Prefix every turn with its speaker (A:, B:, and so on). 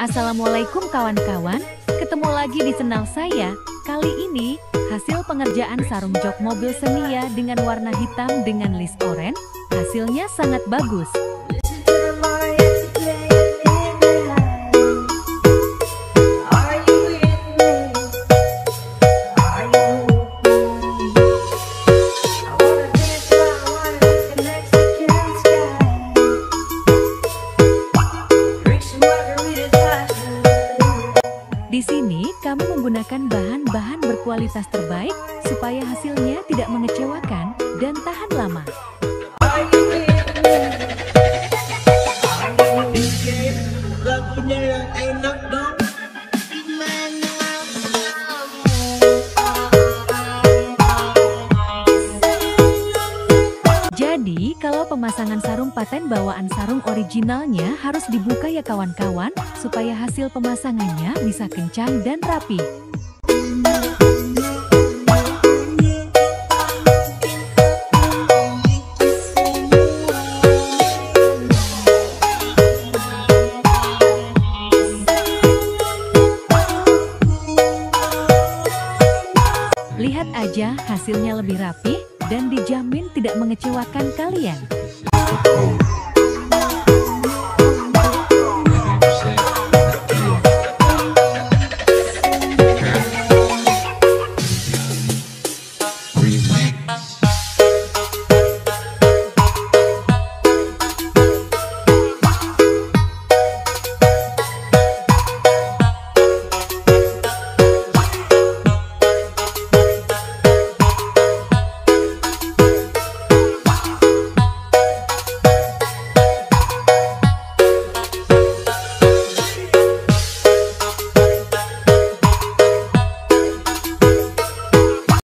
A: Assalamualaikum kawan-kawan, ketemu lagi di channel saya. Kali ini, hasil pengerjaan sarung jok mobil Xenia dengan warna hitam dengan list oranye, hasilnya sangat bagus. Di sini kami menggunakan bahan-bahan berkualitas terbaik supaya hasilnya tidak mengecewakan dan tahan lama. Jadi, kalau pemasangan sarung paten bawaan sarung originalnya harus dibuka ya kawan-kawan, supaya hasil pemasangannya bisa kencang dan rapi. Lihat aja hasilnya lebih rapi dan dijamin tidak mengecewakan kalian.